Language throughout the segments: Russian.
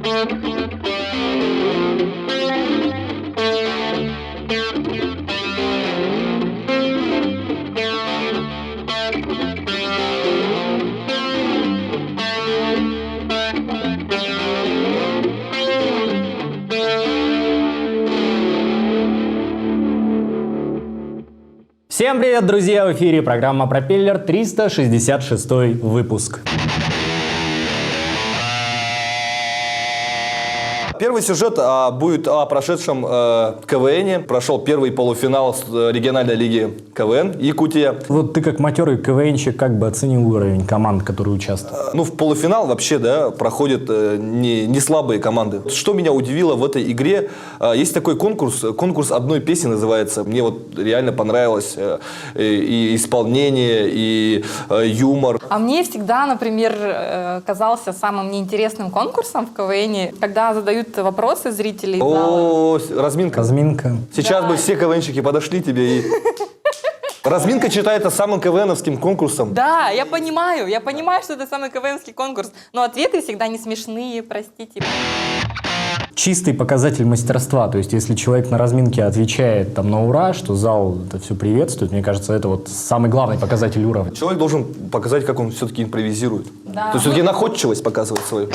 Всем привет, друзья! В эфире программа «Пропеллер», 366 выпуск. Первый сюжет будет о прошедшем КВН. Прошел первый полуфинал региональной лиги КВН Якутия. Вот ты как матерый КВНщик как бы оценил уровень команд, которые участвуют? Ну, в полуфинал вообще, да, проходят не слабые команды. Что меня удивило в этой игре, есть такой конкурс одной песни называется. Мне вот реально понравилось и исполнение, и юмор. А мне всегда, например, казался самым неинтересным конкурсом в КВН, когда задают вопросы зрителей. О, разминка. Разминка. Сейчас бы все КВНщики подошли тебе и... Разминка считается самым КВНовским конкурсом. Да, я понимаю, что это самый КВНский конкурс, но ответы всегда не смешные, простите. Чистый показатель мастерства, то есть если человек на разминке отвечает там на ура, что зал это все приветствует, мне кажется, это вот самый главный показатель уровня. Человек должен показать, как он все-таки импровизирует. Да. То есть все-таки находчивость показывает свою.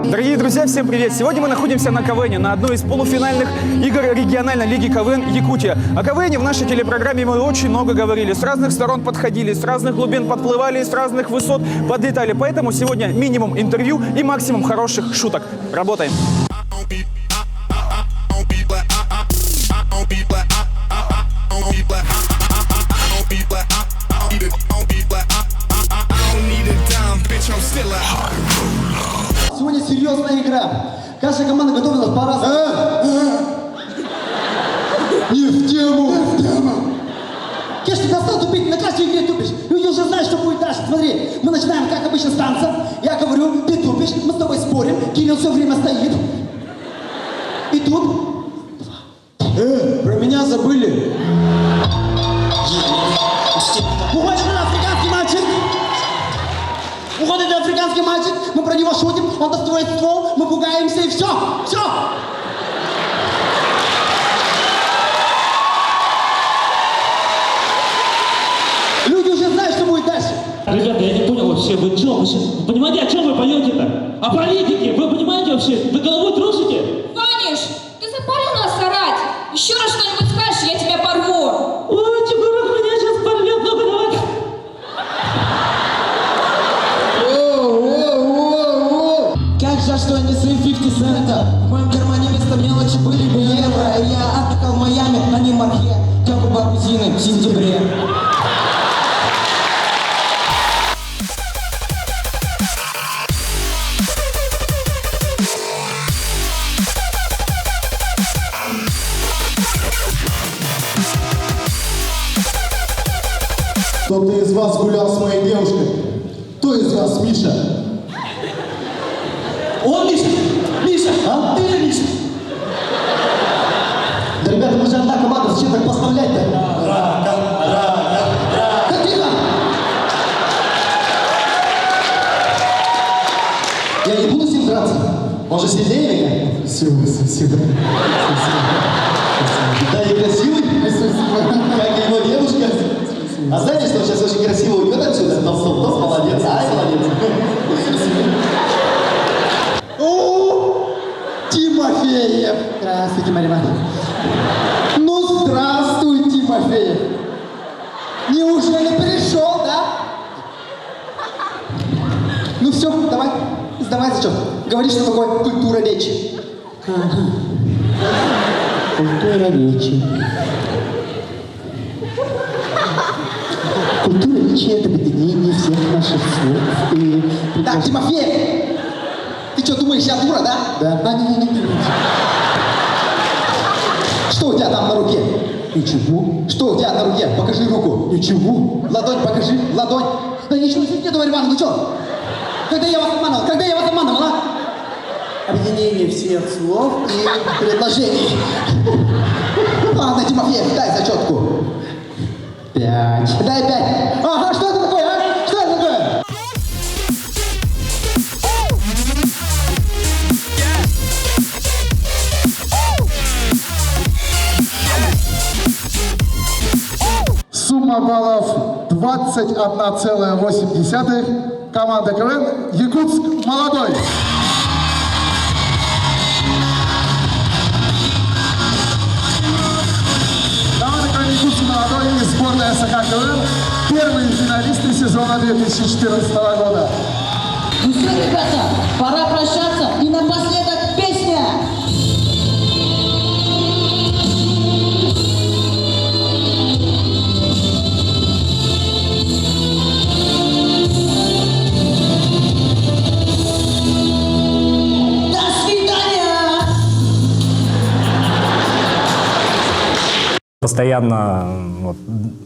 Дорогие друзья, всем привет! Сегодня мы находимся на КВНе, на одной из полуфинальных игр региональной лиги КВН Якутия. О КВНе в нашей телепрограмме мы очень много говорили, с разных сторон подходили, с разных глубин подплывали, с разных высот подлетали. Поэтому сегодня минимум интервью и максимум хороших шуток. Работаем! Сегодня серьезная игра. Каждая команда готовилась по-разному. Не в тему. Кеш, ты достал тупить, на каждой игре тупишь. Люди уже знают, что будет дальше. Смотри, мы начинаем, как обычно, с танца. Я говорю, ты тупишь, мы с тобой спорим. Кирилл все время стоит. И тут... про меня забыли. Уходит на африканский мальчик. Уходит африканский мальчик, мы про него шутим, он достает ствол, мы пугаемся и все, все. Люди уже знают, что будет дальше. Ребята, я не понял вообще, вы что? Вы понимаете, о чем вы поете-то? О политике! Вы понимаете вообще? Вы головой трусите? Ваниш, ты запарил нас орать? Еще раз что-нибудь скажешь, я тебя порву. Ой, Чебурок меня сейчас порвет, ну-ка давай. Как жаль, что я не сын 50 цента. В моем кармане вместо мелочи были бы евро. И я отдыхал в Майами, а не Мархе, как у бабусины в сентябре. Кто-то из вас гулял с моей девушкой? Кто из вас Миша? Он Миша! Миша! А? Ты же Миша! Да, ребята, мы же одна команда, зачем так поставлять-то? Да тихо! Я не буду с ним драться. Он же сильнее меня. Спасибо. Да и красивый. Как и его девушка. А знаете, что он сейчас очень красиво уйдет отсюда? Топ, молодец. Ай, молодец. О, Тимофеев. Здравствуйте, Мария Ивановна. Ну, здравствуй, Тимофеев. Неужели пришел, да? Ну все, давай, сдавай зачет. Говори, что такое культура речи. Культура речи. Культура речи — это объединение всех наших слов и... Так, Тимофеев! Ты что, думаешь, я дура, да? Да. А, не. Что у тебя там на руке? Ничего. Что у тебя на руке? Покажи руку. Ничего. Ладонь покажи. Ладонь. Да ничего себе, Мария Ивановна, ну что? Когда я вас обманывал, а? Объединение всех слов и предложений. Ладно, Тимофеев, дай зачетку. 5. Дай 5. Ага, что это такое, а? Что это такое? 21,8. Команда КВН Якутск молодой. Команда КВН Якутск молодой и сборная СХ КВН первые финалисты сезона 2014 года. Ну все, ребята, пора прощаться. И напоследок песня. До свидания! Постоянно вот,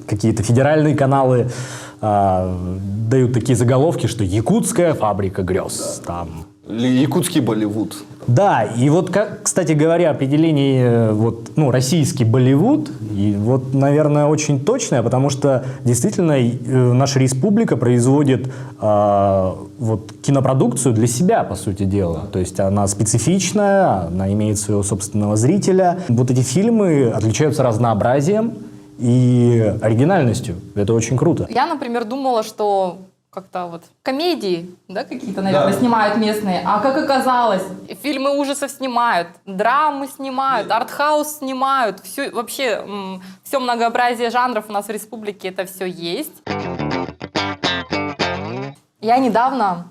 какие-то федеральные каналы дают такие заголовки, что «Якутская фабрика грез». Там. Якутский Болливуд. Да, и вот, кстати говоря, определение вот, ну, российский Болливуд, и вот, наверное, очень точное, потому что действительно наша республика производит вот, кинопродукцию для себя, по сути дела. То есть она специфичная, она имеет своего собственного зрителя. Вот эти фильмы отличаются разнообразием и оригинальностью. Это очень круто. Я, например, думала, что как-то вот комедии, да, какие-то, наверное, снимают местные. А как оказалось, фильмы ужасов снимают, драмы снимают, артхаус снимают. Все, вообще, все многообразие жанров у нас в республике, это все есть. Я недавно,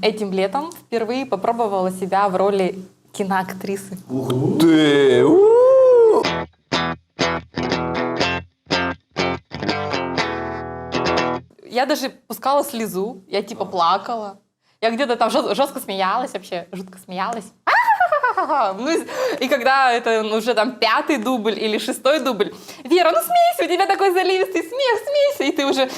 этим летом, впервые попробовала себя в роли киноактрисы. Ух ты! Я даже пускала слезу, я типа плакала. Я где-то там жестко смеялась вообще, жутко смеялась. Ну, и когда это уже там 5-й дубль или 6-й дубль, Вера, ну смейся, у тебя такой заливистый смех, смейся, и ты уже...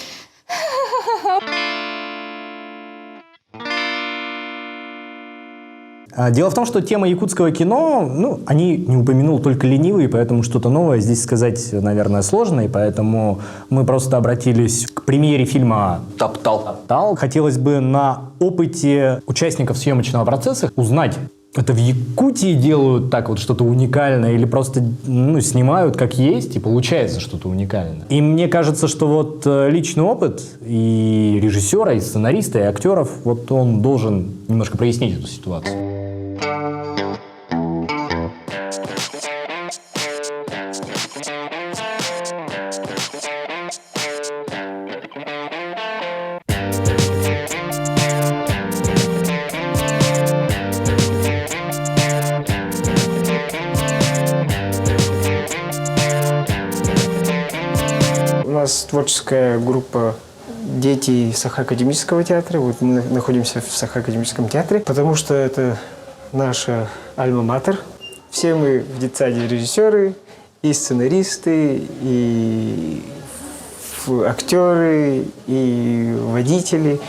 Дело в том, что тема якутского кино, ну, они не упомянул только ленивый, поэтому что-то новое здесь сказать, наверное, сложно, и поэтому мы просто обратились к премьере фильма «Топтал». Хотелось бы на опыте участников съемочного процесса узнать, это в Якутии делают так вот что-то уникальное или просто ну, снимают как есть и получается что-то уникальное. И мне кажется, что вот личный опыт и режиссера, и сценариста, и актеров, вот он должен немножко прояснить эту ситуацию. У нас творческая группа «Дети Сахакадемического театра». Вот мы находимся в Сахакадемическом театре, потому что это наша альма-матер. Все мы в детсаде режиссеры, и сценаристы, и актеры, и водители.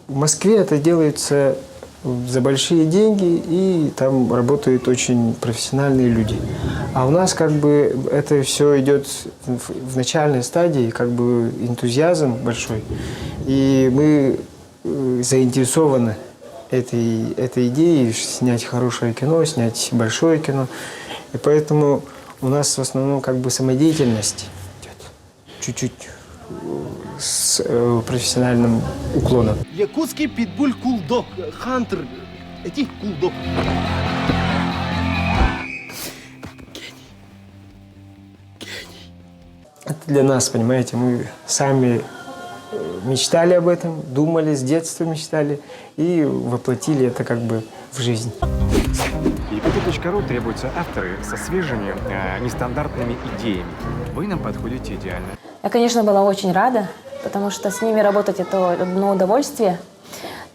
В Москве это делается за большие деньги, и там работают очень профессиональные люди. А у нас как бы это все идет в начальной стадии, как бы энтузиазм большой. И мы заинтересованы этой идеей снять хорошее кино, снять большое кино. И поэтому у нас в основном как бы самодеятельность идет чуть-чуть с профессиональным уклоном. Якутский питбуль кулдог, хантер, этих кулдог. Это для нас, понимаете, мы сами мечтали об этом, думали, с детства мечтали и воплотили это как бы в жизнь. Якутия.ру требуются авторы со свежими, нестандартными идеями. Вы нам подходите идеально. Я, конечно, была очень рада, потому что с ними работать – это одно удовольствие.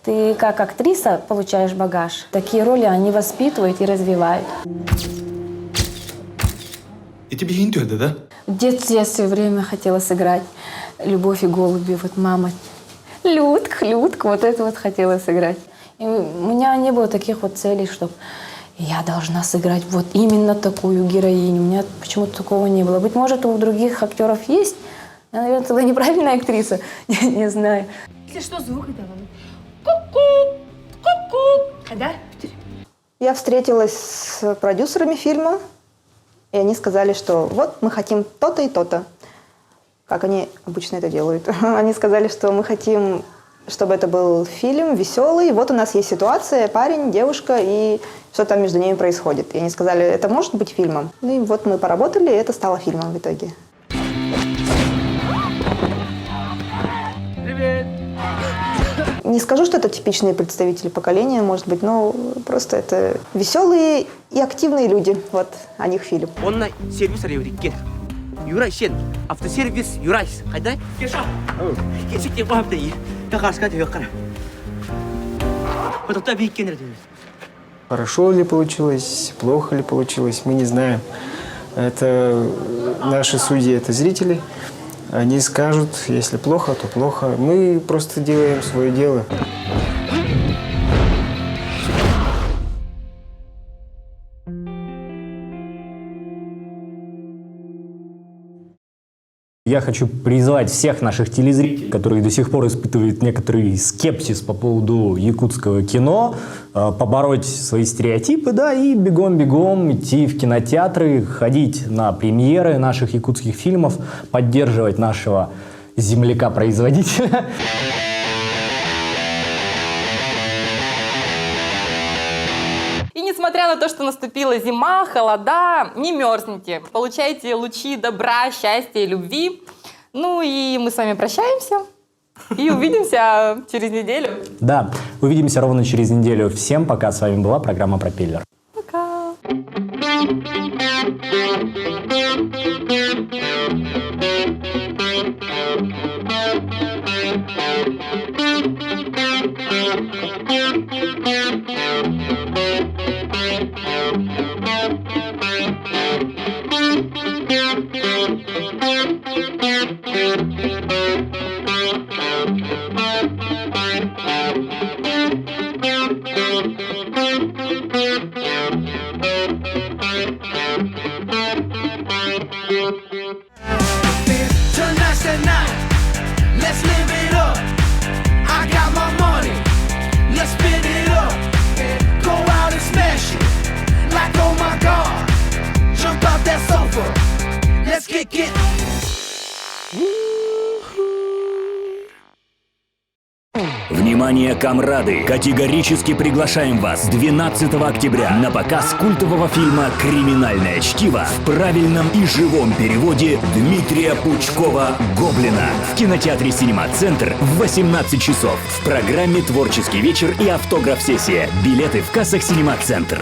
Ты как актриса получаешь багаж. Такие роли они воспитывают и развивают. И тебе не туда, да? В детстве я все время хотела сыграть «Любовь и голуби». Вот мама Людка, вот это вот хотела сыграть. И у меня не было таких вот целей, чтобы я должна сыграть вот именно такую героиню. У меня почему-то такого не было. Быть может, у других актеров есть. Я, наверное, тогда неправильная актриса. Не знаю. Если что, звук давай. Ку-ку! Я встретилась с продюсерами фильма, и они сказали, что вот мы хотим то-то и то-то. Как они обычно это делают. Они сказали, что мы хотим, чтобы это был фильм веселый. Вот у нас есть ситуация, парень, девушка, и что там между ними происходит. И они сказали, это может быть фильмом. Ну и вот мы поработали, и это стало фильмом в итоге. Привет! Не скажу, что это типичные представители поколения, может быть, но просто это веселые и активные люди. Вот о них фильм. Юрайсен, автосервис Юрайс. Хайдай? Кеша. Кеша тебе бабдай. Тахаска тебе кара. Вот это викендер. Хорошо ли получилось, плохо ли получилось, мы не знаем. Это наши судьи, это зрители. Они скажут, если плохо, то плохо. Мы просто делаем свое дело. Я хочу призвать всех наших телезрителей, которые до сих пор испытывают некоторый скепсис по поводу якутского кино, побороть свои стереотипы, да, и бегом-бегом идти в кинотеатры, ходить на премьеры наших якутских фильмов, поддерживать нашего земляка-производителя. И несмотря на то, что наступила зима, холода, не мерзните. Получайте лучи добра, счастья и любви. Ну и мы с вами прощаемся. И увидимся через неделю. Да, увидимся ровно через неделю. Всем пока. С вами была программа «Пропеллер». Пока. Tonight's the night. Let's live it up. I got my money. Let's spin it up. Go out and smash it. Like oh my god. Jump out that sofa. Let's kick it. Внимание, комрады! Категорически приглашаем вас 12 октября на показ культового фильма «Криминальное чтиво» в правильном и живом переводе Дмитрия Пучкова «Гоблина» в кинотеатре «Синема-центр» в 18 часов. В программе «Творческий вечер» и автограф-сессия. Билеты в кассах «Синема-центр».